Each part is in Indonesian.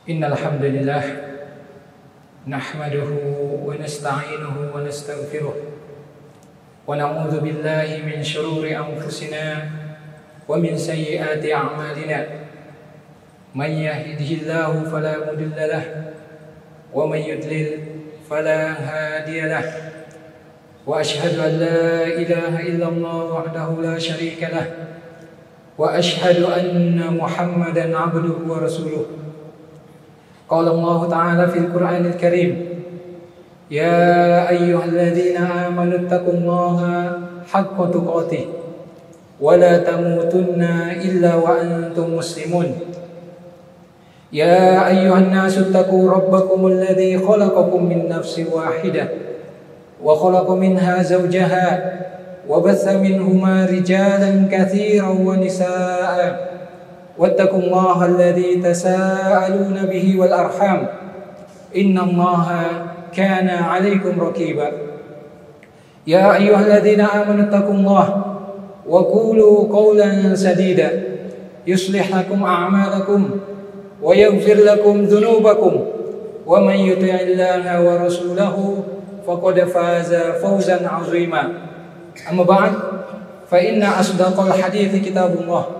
Innal hamdalillah nahmaduhu wa nasta'inuhu wa nastaghfiruh wa na'udzu billahi min shururi anfusina wa min sayyiati a'malina. Man yahdihillahu fala mudilla lahu wa man yudlil fala hadiya lahu. Wa ashhadu an la ilaha illallah wahdahu la syarika lahu wa ashhadu anna Muhammadan 'abduhu wa rasuluh. Qala Allah Ta'ala fil Qur'anil Karim, ya ayyuhalladzina amanu taqullaha haqqa tuqatih wa la tamutunna illa wa antum muslimun. Ya ayyuhan nasu taqu rabbakumul ladzi khalaqakum min nafsin wahidah wa khalaqa minha zawjaha wa batha minhuma rijalan katsiran wa nisaa'a. Wattaqullaha alladzi tasaaluna bihi wal arham innallaha kana 'alaikum raqiba. Ya ayyuhalladzina amanu taqullaha wa qulu qawlan sadida yuslih lakum a'malakum wa yaghfir lakum dhunubakum wa man yuti'illaha wa rasulahu faqad faza fawzan 'azima. Amma ba'd, fa inna asdaqal hadithi kitabullah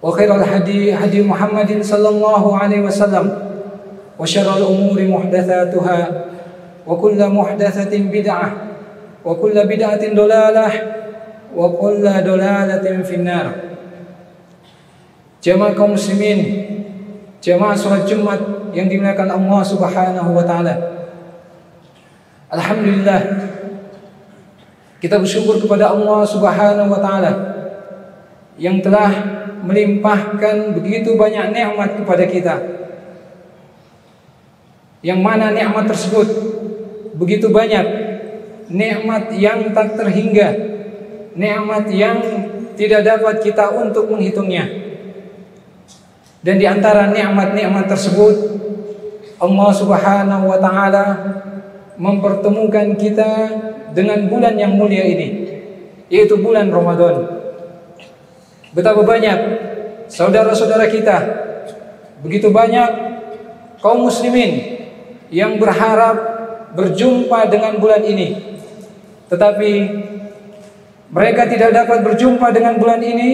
wa khairal hadi Muhammadin sallallahu alaihi wasallam wa syarrul umuri muhdatsatuha wa kullu muhdatsatin bid'ah wa kullu bid'atin dhalalah wa kullu dhalalatin finnar. Jamaah kaum muslimin, jamaah salat Jumat yang dimuliakan Allah Subhanahu wa taala. Alhamdulillah, kita bersyukur kepada Allah Subhanahu wa taala yang telah melimpahkan begitu banyak nikmat kepada kita, yang mana nikmat tersebut begitu banyak, nikmat yang tak terhingga, nikmat yang tidak dapat kita untuk menghitungnya. Dan di antara nikmat-nikmat tersebut, Allah Subhanahu wa taala mempertemukan kita dengan bulan yang mulia ini, yaitu bulan Ramadan. Betapa banyak saudara-saudara kita, begitu banyak kaum muslimin yang berharap berjumpa dengan bulan ini, tetapi mereka tidak dapat berjumpa dengan bulan ini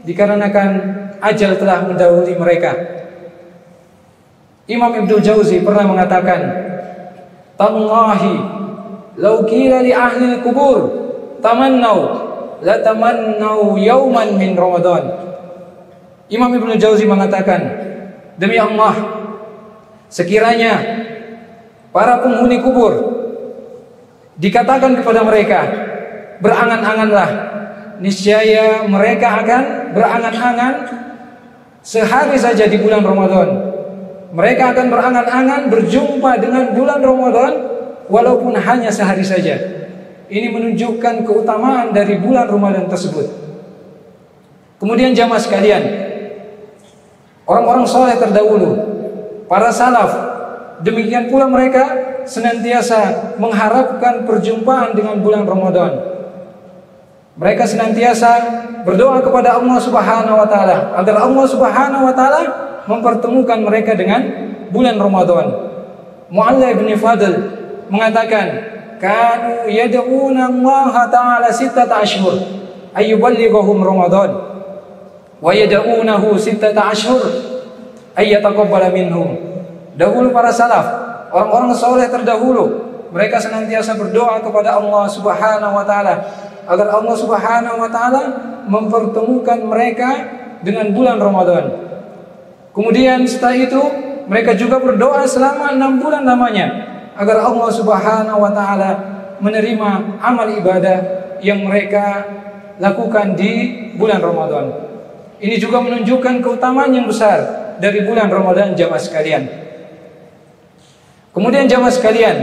dikarenakan ajal telah mendahului mereka. Imam Ibnu Jauzi pernah mengatakan, tallahi law qila li ahli al-qubur tamannau la tamannau yauman min Ramadan. Imam Ibnu Jauzi mengatakan, demi Allah, sekiranya para penghuni kubur dikatakan kepada mereka, berangan-anganlah, niscaya mereka akan berangan-angan sehari saja di bulan Ramadan. Mereka akan berangan-angan berjumpa dengan bulan Ramadan walaupun hanya sehari saja. Ini menunjukkan keutamaan dari bulan Ramadan tersebut. Kemudian jamaah sekalian, orang-orang soleh terdahulu, para salaf, demikian pula mereka senantiasa mengharapkan perjumpaan dengan bulan Ramadan. Mereka senantiasa berdoa kepada Allah Subhanahu wa taala agar Allah Subhanahu wa taala mempertemukan mereka dengan bulan Ramadan. Mu'alla bin Fadl mengatakan, kanu yad'una Allah ta'ala sittata ashhur ayyuballighahum Ramadan wa yad'unahu sittata ashhur ayyataqabbala minhum. Dahulu para salaf, orang-orang soleh terdahulu, mereka senantiasa berdoa kepada Allah Subhanahu wa taala agar Allah Subhanahu wa taala mempertemukan mereka dengan bulan Ramadan. Kemudian setelah itu mereka juga berdoa selama 6 bulan lamanya agar Allah Subhanahu wa taala menerima amal ibadah yang mereka lakukan di bulan Ramadan. Ini juga menunjukkan keutamaan yang besar dari bulan Ramadan, jamaah sekalian. Kemudian jamaah sekalian,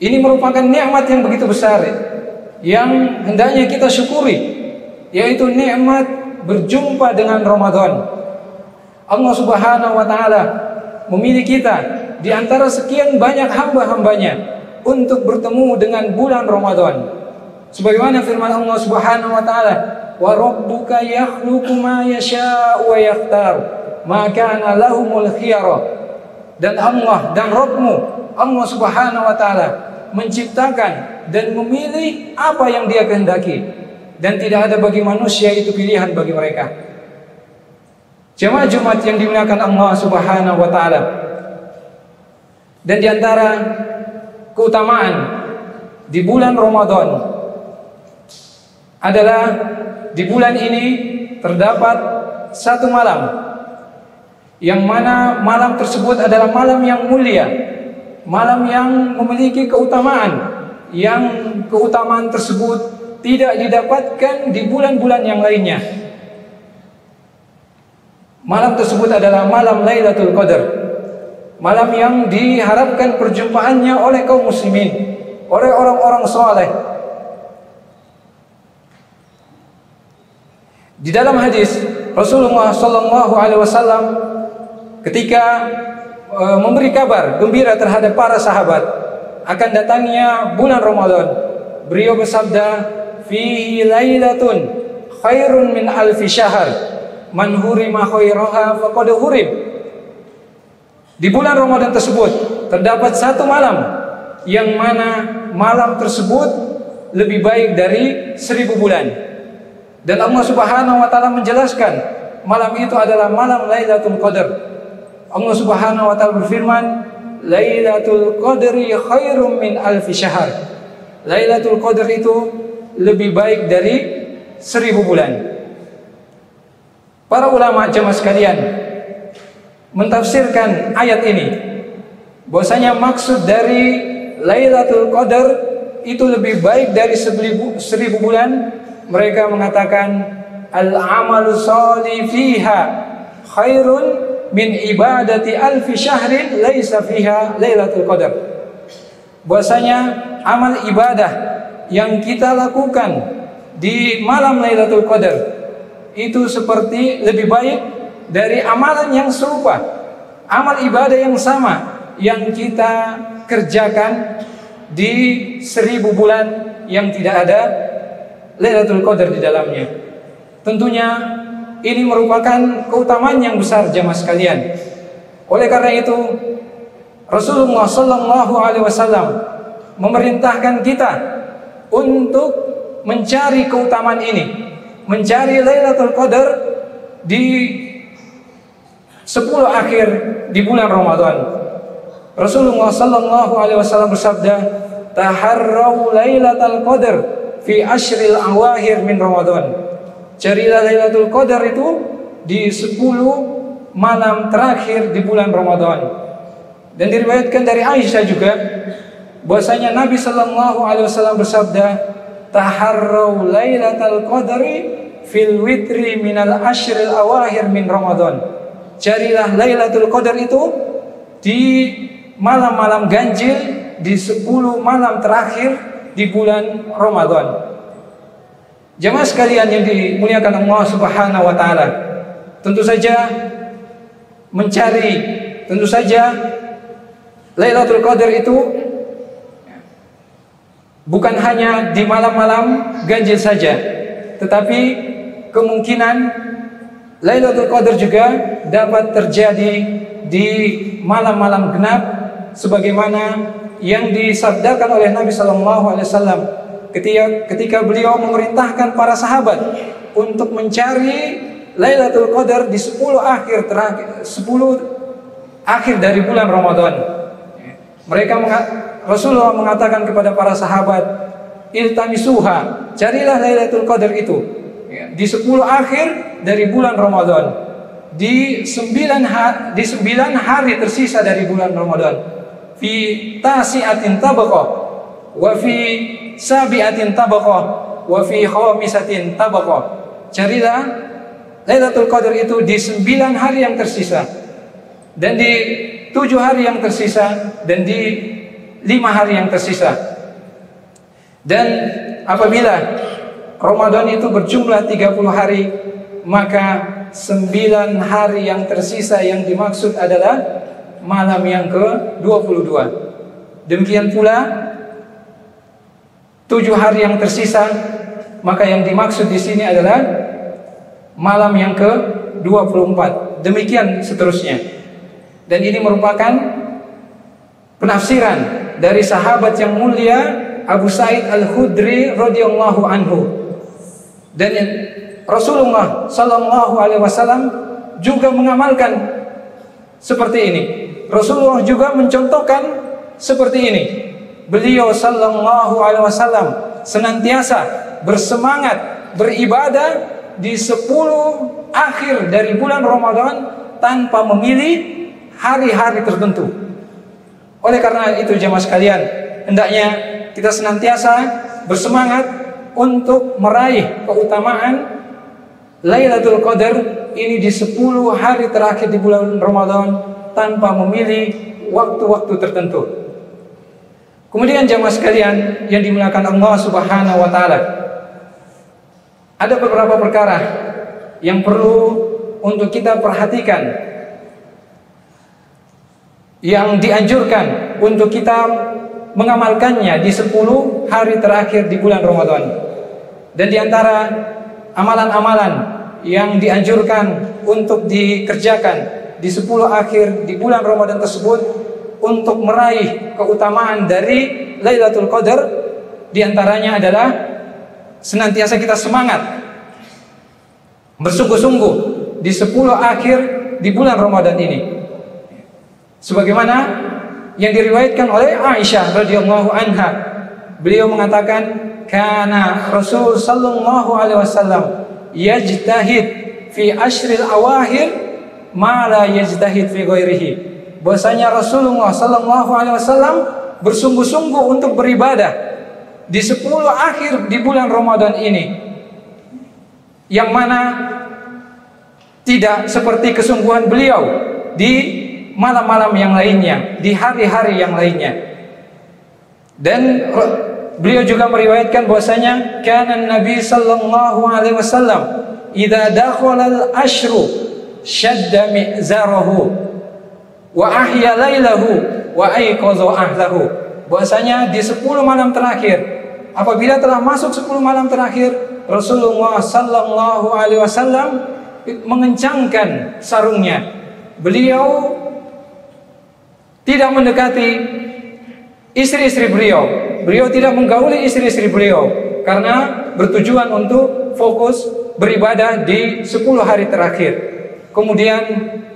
ini merupakan nikmat yang begitu besar yang hendaknya kita syukuri, yaitu nikmat berjumpa dengan Ramadan. Allah Subhanahu wa taala memilih kita di antara sekian banyak hamba-hambanya untuk bertemu dengan bulan Ramadan. Sebagaimana firman Allah Subhanahu wa taala, wa rabbuka yakhluqu ma yasha'u wa yakhtar maka kana lahumul khiyarah. Dan Allah dan Rabbmu, Allah Subhanahu wa taala menciptakan dan memilih apa yang Dia kehendaki, dan tidak ada bagi manusia itu pilihan bagi mereka. Jemaah Jumat yang dimuliakan Allah Subhanahu wa taala, dan di antara keutamaan di bulan Ramadan adalah di bulan ini terdapat satu malam, yang mana malam tersebut adalah malam yang mulia, malam yang memiliki keutamaan, yang keutamaan tersebut tidak didapatkan di bulan-bulan yang lainnya. Malam tersebut adalah malam Lailatul Qadar, malam yang diharapkan perjumpaannya oleh kaum muslimin, oleh orang-orang saleh. Di dalam hadis Rasulullah sallallahu alaihi wasallam ketika memberi kabar gembira terhadap para sahabat akan datangnya bulan Ramadan, beliau bersabda, "Fihi lailatun khairun min alfi syahr, man hurima khairaha faqad hurim." Di bulan Ramadan tersebut terdapat satu malam, yang mana malam tersebut lebih baik dari 1000 bulan. Dan Allah Subhanahu wa taala menjelaskan malam itu adalah malam Lailatul Qadar. Allah Subhanahu wa taala berfirman, "Lailatul Qadri khairum min alfi syahr." Lailatul Qadar itu lebih baik dari 1000 bulan. Para ulama jemaah sekalian mentafsirkan ayat ini bahwasanya maksud dari Lailatul Qadar itu lebih baik dari 1000 bulan. Mereka mengatakan al-amalu sholih fiha khairun min ibadati alfi syahrin laisa fiha Lailatul Qadar. Bahwasanya amal ibadah yang kita lakukan di malam Lailatul Qadar itu seperti lebih baik dari amalan yang serupa, amal ibadah yang sama yang kita kerjakan di 1000 bulan yang tidak ada Lailatul Qadar di dalamnya. Tentunya ini merupakan keutamaan yang besar jemaah sekalian. Oleh karena itu Rasulullah sallallahu alaihi wasallam memerintahkan kita untuk mencari keutamaan ini, mencari Lailatul Qadar di 10 akhir di bulan Ramadan. Rasulullah sallallahu alaihi wasallam bersabda, "Taharrau Lailatul Qadar fi ashril awahir min Ramadan." Carilah Lailatul Qadar itu di 10 malam terakhir di bulan Ramadan. Dan diriwayatkan dari Aisyah juga bahwasanya Nabi sallallahu alaihi wasallam bersabda, "Taharrau Lailatul Qadri fil witri minal ashril awahir min Ramadan." Carilah Lailatul Qadar itu di malam-malam ganjil, di 10 malam terakhir di bulan Ramadan. Jemaah sekalian yang dimuliakan Allah Subhanahu wa taala, tentu saja Lailatul Qadar itu bukan hanya di malam-malam ganjil saja, tetapi kemungkinan Lailatul Qadar juga dapat terjadi di malam-malam genap, sebagaimana yang disabdakan oleh Nabi sallallahu alaihi wasallam ketika beliau memerintahkan para sahabat untuk mencari Lailatul Qadar di 10 akhir dari bulan Ramadan. Rasulullah mengatakan kepada para sahabat, "Iltamisuha," carilah Lailatul Qadar itu di 10 akhir dari bulan Ramadan, di 9 hari tersisa dari bulan Ramadan. Fi tasi'atin tabaqah wa fi sabi'atin tabaqah wa fi khamisatin tabaqah. Carilah Lailatul Qadar itu di 9 hari yang tersisa, dan di 7 hari yang tersisa, dan di 5 hari yang tersisa. Dan apabila Ramadan itu berjumlah 30 hari, maka 9 hari yang tersisa yang dimaksud adalah malam yang ke-22. Demikian pula 7 hari yang tersisa, maka yang dimaksud di sini adalah malam yang 24. Demikian seterusnya. Dan ini merupakan penafsiran dari sahabat yang mulia Abu Sa'id Al-Khudri radhiyallahu anhu. Dan Rasulullah sallallahu alaihi wasallam juga mengamalkan seperti ini. Rasulullah juga mencontohkan seperti ini. Beliau sallallahu alaihi wasallam senantiasa bersemangat beribadah di 10 akhir dari bulan Ramadan tanpa memilih hari-hari tertentu. Oleh karena itu jemaah sekalian, hendaknya kita senantiasa bersemangat untuk meraih keutamaan Lailatul Qadar ini di 10 hari terakhir di bulan Ramadan tanpa memilih waktu-waktu tertentu. Kemudian jemaah sekalian yang dimuliakan Allah Subhanahu wa taala, ada beberapa perkara yang perlu untuk kita perhatikan, yang dianjurkan untuk kita mengamalkannya di 10 hari terakhir di bulan Ramadan. Dan di antara amalan-amalan yang dianjurkan untuk dikerjakan di 10 akhir di bulan Ramadan tersebut untuk meraih keutamaan dari Lailatul Qadar, di antaranya adalah senantiasa kita semangat bersungguh-sungguh di 10 akhir di bulan Ramadan ini. Sebagaimana yang diriwayatkan oleh Aisyah radhiyallahu anha, beliau mengatakan, kana Rasul sallallahu alaihi wasallam yajtahid fi ashril awahir ma la yajtahid fi ghairihi. Bahwasanya Rasulullah sallallahu alaihi wasallam bersungguh-sungguh untuk beribadah di 10 akhir di bulan Ramadan ini, yang mana tidak seperti kesungguhan beliau di malam-malam yang lainnya, di hari-hari yang lainnya. Dan beliau juga meriwayatkan bahwasanya kana Nabi sallallahu alaihi wasallam idza dakhala al-ashru shadda mi'zarahu wa ahya lailahu wa ayqadha ahlahu. Bahwasanya di 10 malam terakhir, apabila telah masuk 10 malam terakhir, Rasulullah sallallahu alaihi wasallam mengencangkan sarungnya. Beliau tidak mendekati istri-istri beliau. Beliau tidak menggauli istri-istri beliau karena bertujuan untuk fokus beribadah di 10 hari terakhir. Kemudian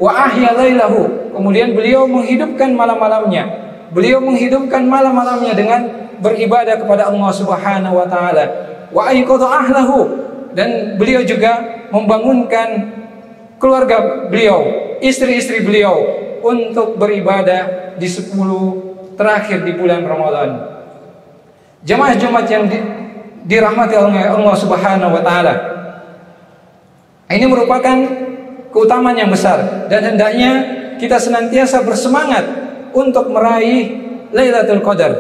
wa ahya lailahu, kemudian beliau menghidupkan malam-malamnya. Beliau menghidupkan malam-malamnya dengan beribadah kepada Allah Subhanahu wa taala. Wa ayqadha ahlahu, dan beliau juga membangunkan keluarga beliau, istri-istri beliau untuk beribadah di 10 terakhir di bulan Ramadan. Jemaah Jumat yang dirahmati oleh Allah Subhanahu wa taala, ini merupakan keutamaan yang besar dan hendaknya kita senantiasa bersemangat untuk meraih Lailatul Qadar.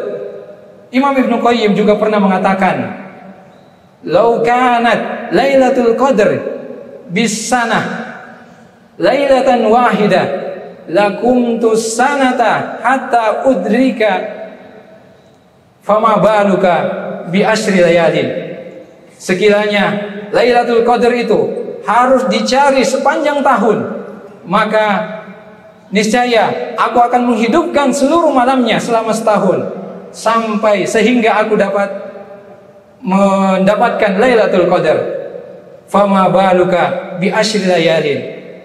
Imam Ibnu Qayyim juga pernah mengatakan, "Lau kanat Lailatul Qadar bis sanah lailatan wahidah lakumtu sanata hatta udrika fama baluka bi asyri layalin." Sekiranya Lailatul Qadar itu harus dicari sepanjang tahun, maka niscaya aku akan menghidupkan seluruh malamnya selama setahun, sampai sehingga aku dapat mendapatkan Lailatul Qadar. Fama baluka bi asyri layalin.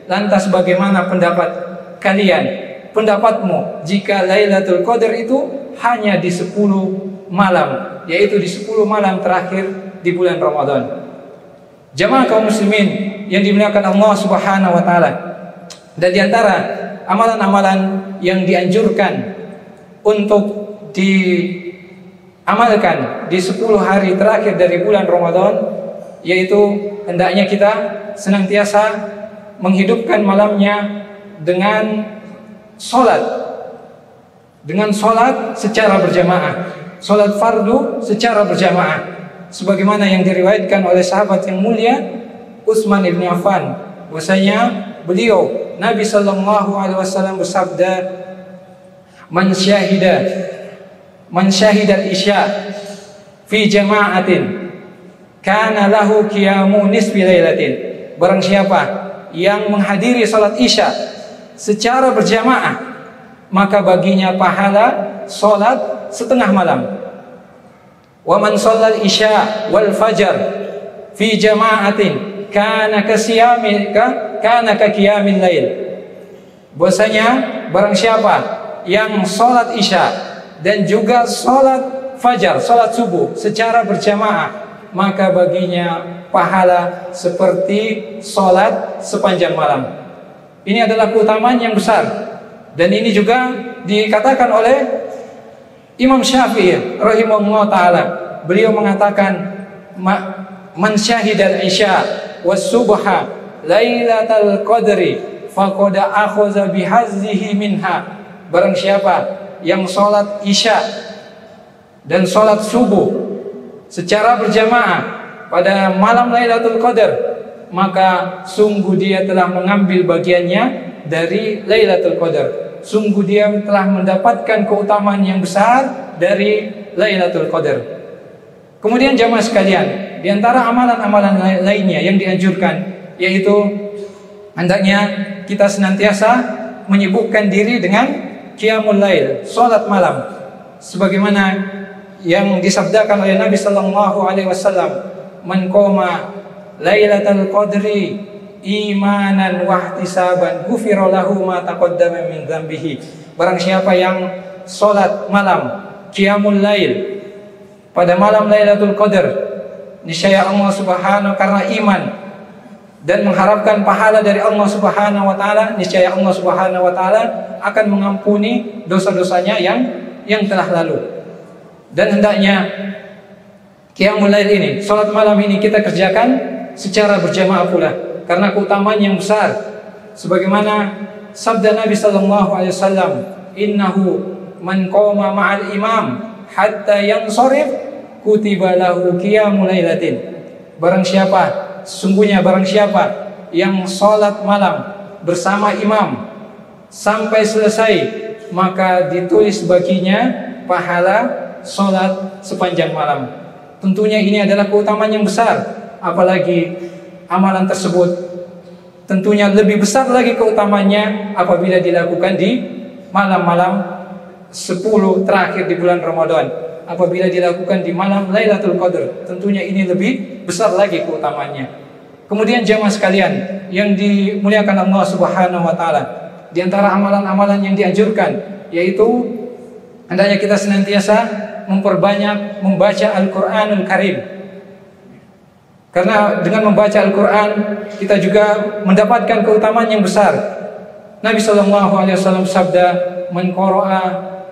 Lantas bagaimana pendapat kalian, pendapatmu, jika Lailatul Qadar itu hanya di 10 malam, yaitu di 10 malam terakhir di bulan Ramadan. Jamaah kaum muslimin yang dimuliakan Allah Subhanahu wa taala, dan di antara amalan-amalan yang dianjurkan untuk diamalkan di 10 hari terakhir dari bulan Ramadan, yaitu hendaknya kita senantiasa menghidupkan malamnya dengan sholat secara berjamaah, sholat fardu secara berjamaah, sebagaimana yang diriwayatkan oleh sahabat yang mulia Utsman bin Affan, bahwasanya beliau, Nabi sallallahu alaihi wasallam bersabda, man syahida al-isya fi jama'atin kana lahu qiyamu nisfi lailatin. Barang siapa yang menghadiri salat Isya secara berjamaah, maka baginya pahala salat setengah malam. Wa man shallal isya wal fajar fi jama'atin kana ka qiyamil lail. Bahwasanya barang siapa yang salat Isya dan juga salat fajar, salat subuh secara berjamaah, maka baginya pahala seperti salat sepanjang malam. Ini adalah keutamaan yang besar, dan ini juga dikatakan oleh Imam Syafi'i rahimahullah taala. Beliau mengatakan, man syahidal isya was subha lailatal qadri faqad akhadha bihazzihi minha. Barang siapa yang salat Isya dan salat subuh secara berjamaah pada malam Lailatul Qadar, maka sungguh dia telah mengambil bagiannya dari Lailatul Qadar. Sungguh dia telah mendapatkan keutamaan yang besar dari Lailatul Qadar. Kemudian jamaah sekalian, di antara amalan-amalan lainnya yang dianjurkan, yaitu hendaknya kita senantiasa menyibukkan diri dengan qiyamul lail, salat malam, sebagaimana yang disabdakan oleh Nabi sallallahu alaihi wasallam, man qama lailatul qadri imanan wa ihtisaban ghufira lahu ma taqaddama min dzambihi. Barang siapa yang salat malam qiyamul lail pada malam Lailatul Qadar, niscaya Allah Subhanahu karena iman dan mengharapkan pahala dari Allah Subhanahu wa taala, niscaya Allah Subhanahu wa taala akan mengampuni dosa-dosanya yang telah lalu. Dan hendaknya qiyamul lail ini, salat malam ini kita kerjakan secara berjamaah pula, karena keutamaan yang besar. Sebagaimana sabda Nabi sallallahu alaihi wasallam, innahu man qama ma'al imam hatta yansharif kutiba lahu qiyamul lailatin. Sesungguhnya barang siapa yang salat malam bersama imam sampai selesai, maka ditulis baginya pahala salat sepanjang malam. Tentunya ini adalah keutamaan yang besar, apalagi amalan tersebut tentunya lebih besar lagi keutamaannya apabila dilakukan di malam-malam 10 terakhir di bulan Ramadan. Apabila dilakukan di malam Lailatul Qadar, tentunya ini lebih besar lagi keutamaannya. Kemudian jemaah sekalian yang dimuliakan Allah Subhanahu wa taala, di antara amalan-amalan yang dianjurkan yaitu hendaknya kita senantiasa memperbanyak membaca Al-Qur'anul Karim. Karena dengan membaca Al-Qur'an kita juga mendapatkan keutamaan yang besar. Nabi sallallahu alaihi wasallam sabda, "Man qara'a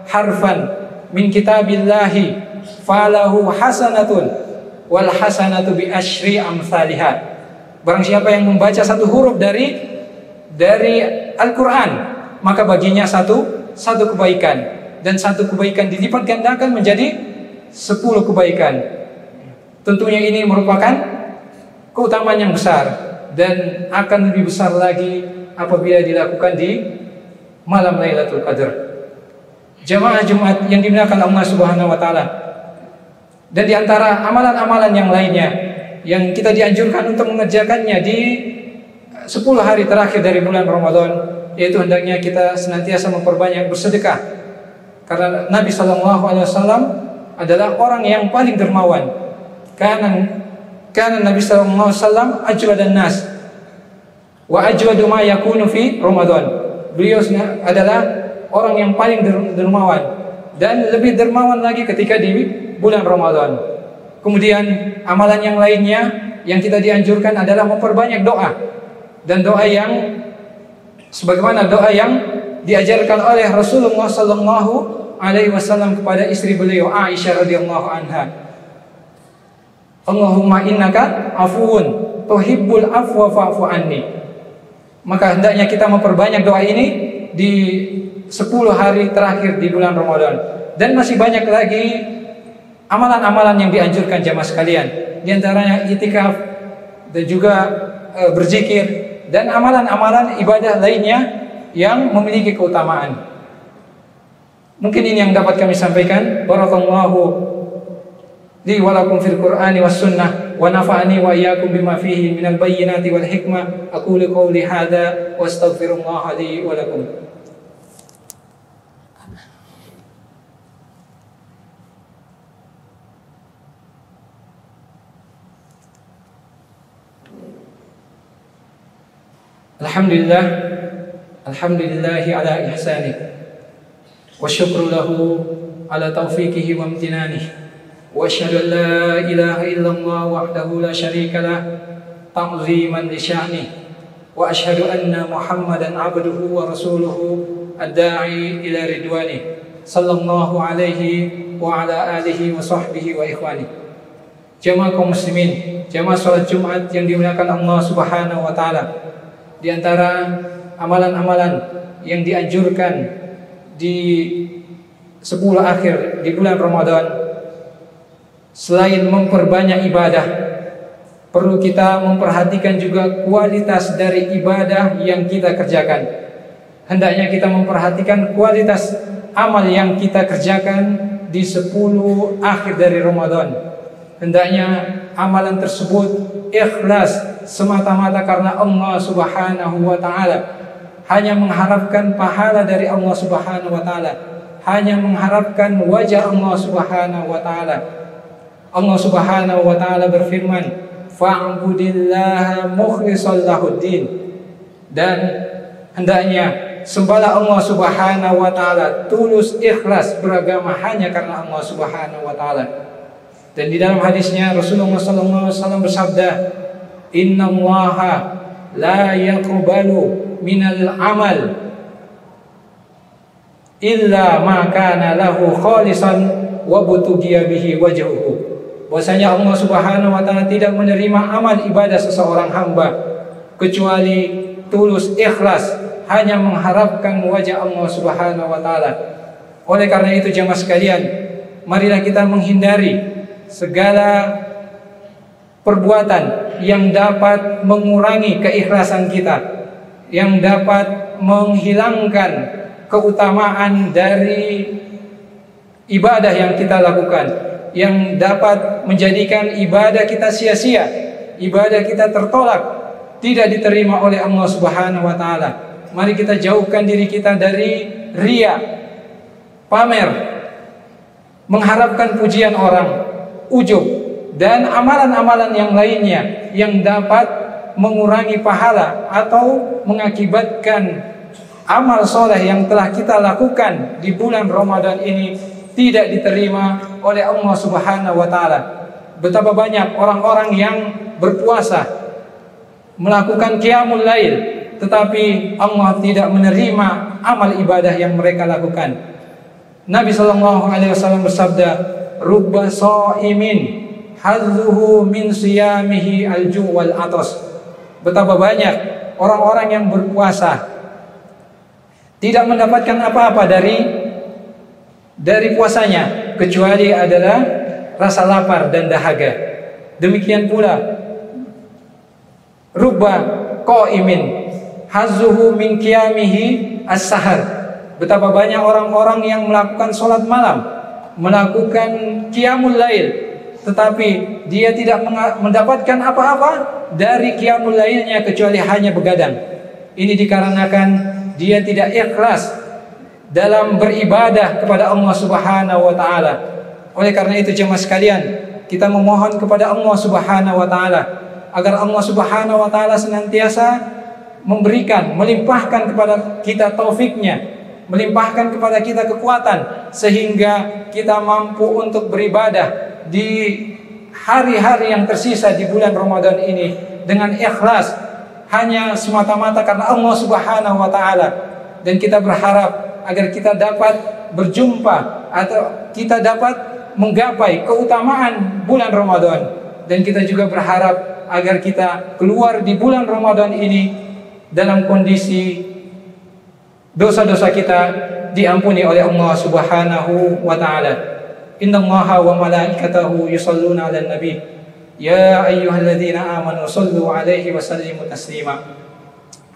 harfan min kitabillahi falahu hasanatun wal hasanatu bi asyri amsalihah." Barang siapa yang membaca satu huruf dari Al-Qur'an, maka baginya satu kebaikan, dan satu kebaikan dilipat gandakan menjadi 10 kebaikan. Tentunya ini merupakan keutamaan yang besar, dan akan lebih besar lagi apabila dilakukan di malam Lailatul Qadar. Jamaah Jumat yang dimuliakan Allah Subhanahu wa taala. Dan di antara amalan-amalan yang lainnya yang kita dianjurkan untuk mengerjakannya di 10 hari terakhir dari bulan Ramadan, yaitu hendaknya kita senantiasa memperbanyak bersedekah. Karena Nabi sallallahu alaihi wasallam adalah orang yang paling dermawan. Karena Nabi sallallahu alaihi wasallam ajwadan nas wa ajwadu ma yakunu fi Ramadan. Beliau adalah orang yang paling dermawan, dan lebih dermawan lagi ketika di bulan Ramadan. Kemudian amalan yang lainnya yang kita dianjurkan adalah memperbanyak doa, dan doa yang sebagaimana doa yang diajarkan oleh Rasulullah sallallahu alaihi wasallam kepada istri beliau Aisyah radhiyallahu anha. Allahumma innaka afuwun tuhibbul afwa fa'fu anni. Maka hendaknya kita memperbanyak doa ini di 10 hari terakhir di bulan Ramadan. Dan masih banyak lagi amalan-amalan yang dianjurkan jamaah sekalian. Di antaranya itikaf, dan juga berzikir, dan amalan-amalan ibadah lainnya yang memiliki keutamaan. Mungkin ini yang dapat kami sampaikan. Barakallahu li wa lakum fil Qur'ani was sunnah. wa nafa'ani wa iyyakum bima fihi minal bayyinati wal hikmah. Aqulu qawli hadza wa astaghfirullah li wa lakum. Alhamdulillah, alhamdulillahi ala ihsanih, wa syukru lahu ala taufiqihi wa amtinanih, wa asyhadu an la ilaha illallah wahdahu la syarika lah ta'ziman li sya'nih, wa asyhadu anna Muhammadan abduhu wa rasuluhu ad-da'i ila ridwanih, sallallahu alaihi wa ala alihi wa sahbihi wa ikhwanih. Jamaah kaum muslimin, jamaah salat Jumat yang dimuliakan Allah Subhanahu wa taala. Di antara amalan-amalan yang dianjurkan di 10 akhir di bulan Ramadan, selain memperbanyak ibadah, perlu kita memperhatikan juga kualitas dari ibadah yang kita kerjakan. Hendaknya kita memperhatikan kualitas amal yang kita kerjakan di 10 akhir dari Ramadan. Hendaknya amalan tersebut ikhlas semata-mata karena Allah Subhanahu wa taala, hanya mengharapkan pahala dari Allah Subhanahu wa taala, hanya mengharapkan wajah Allah Subhanahu wa taala. Allah Subhanahu wa taala berfirman, fa'budillaha mukhlishan lahuddin, dan hendaknya sembahlah Allah Subhanahu wa taala tulus ikhlas beragama hanya karena Allah Subhanahu wa taala. Dan di dalam hadisnya Rasulullah SAW bersabda, innallaha la yaqbalu minal amal illa ma kana lahu khalisan wa butughiya bihi wajhuhu. Bahwasanya Allah Subhanahu wa taala tidak menerima amal ibadah seseorang hamba kecuali tulus ikhlas, hanya mengharapkan wajah Allah Subhanahu wa taala. Oleh karena itu jemaah sekalian, marilah kita menghindari segala perbuatan yang dapat mengurangi keikhlasan kita, yang dapat menghilangkan keutamaan dari ibadah yang kita lakukan, yang dapat menjadikan ibadah kita sia-sia, ibadah kita tertolak, tidak diterima oleh Allah Subhanahu wa taala. Mari kita jauhkan diri kita dari riya, pamer, mengharapkan pujian orang, ujub, dan amalan-amalan yang lainnya yang dapat mengurangi pahala atau mengakibatkan amal soleh yang telah kita lakukan di bulan Ramadan ini tidak diterima oleh Allah Subhanahu wa taala. Betapa banyak orang-orang yang berpuasa, melakukan qiyamul lail, tetapi Allah tidak menerima amal ibadah yang mereka lakukan. Nabi sallallahu alaihi wasallam bersabda, rubba shaimin hazzuhu min siyamihi al-ju' wal atas. Betapa banyak orang-orang yang berpuasa tidak mendapatkan apa-apa dari puasanya kecuali adalah rasa lapar dan dahaga. Demikian pula rubba qaimin hazzuhu min qiyamihi as-sahar. Betapa banyak orang-orang yang melakukan salat malam, melakukan qiyamul lail, tetapi dia tidak mendapatkan apa-apa dari qiyamul lailnya kecuali hanya begadang. Ini dikarenakan dia tidak ikhlas dalam beribadah kepada Allah Subhanahu wa taala. Oleh karena itu jemaah sekalian, kita memohon kepada Allah Subhanahu wa taala agar Allah Subhanahu wa taala senantiasa memberikan, melimpahkan kepada kita taufiknya, melimpahkan kepada kita kekuatan sehingga kita mampu untuk beribadah di hari-hari yang tersisa di bulan Ramadan ini dengan ikhlas, hanya semata-mata karena Allah Subhanahu wa taala. Dan kita berharap agar kita dapat berjumpa atau kita dapat menggapai keutamaan bulan Ramadan, dan kita juga berharap agar kita keluar di bulan Ramadan ini dalam kondisi dosa-dosa kita diampuni oleh Allah Subhanahu wa taala. Innallaha wa malaikatahu yusholluna 'alan nabi ya ayyuhalladzina amanu shallu 'alaihi wa sallimu taslima.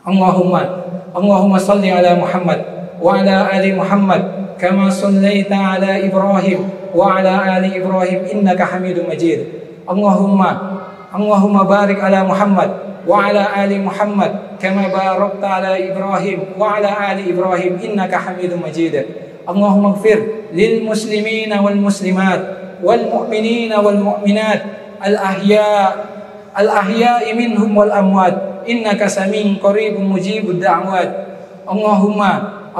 Allahumma shalli 'ala Muhammad wa 'ala ali Muhammad kama shallaita 'ala Ibrahim wa 'ala ali Ibrahim innaka Hamidum Majid. Allahumma Allahumma barik ala Muhammad wa ala ali Muhammad kama barakta ala Ibrahim wa ala ali Ibrahim innaka Hamidum Majid. Allahumma ighfir lil muslimina wal muslimat wal mu'minina wal mu'minat al ahya'i minhum wal amwat innaka samiun qaribun mujibud da'wat. Allahumma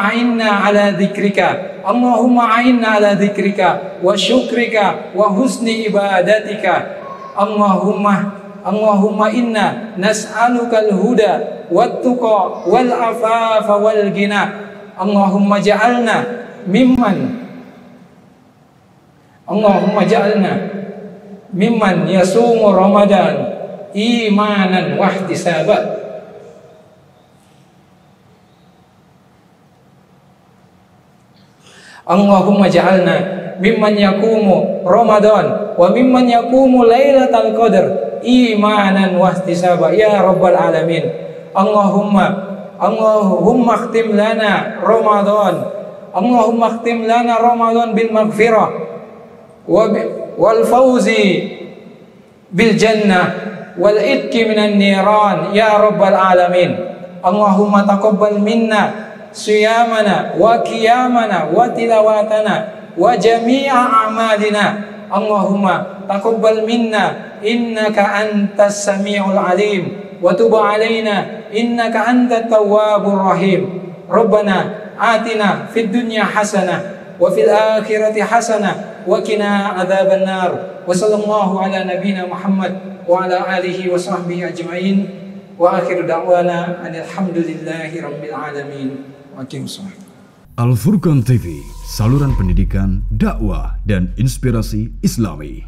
a'inna ala dzikrika, Allahumma a'inna ala dzikrika wa syukrika wa husni ibadatika. Allahumma inna nas'alukal huda wat tuqa wal afafa wal ghina. Allahumma ja'alna mimman yasumu Ramadan imanan wa ihtisaban. Allahumma ja'alna mimman yaqumu Ramadan wa mimman yaqumu Lailatul Qadar imanan wa ihtisaba ya rabbal alamin. Allahumma khtim lana Ramadan bil maghfirah wal fawzi bil jannah wal itqi minan niran ya rabbal alamin. Allahumma taqabbal minna siyamana wa qiyamana wa tilawatana wa jami'a a'malina. Allahumma taqabbal minna innaka antas samiul alim wa tub alaina innaka antat tawwabur rahim. Rabbana atina fid dunya hasanah wa fil akhirati hasanah wa qina adzaban nar. Wa sallallahu ala nabiyyina Muhammad wa ala alihi wa sahbihi ajmain. Wa akhiru da'wana alhamdulillahi rabbil alamin. Al Furqan TV, saluran pendidikan, dakwah dan inspirasi Islami.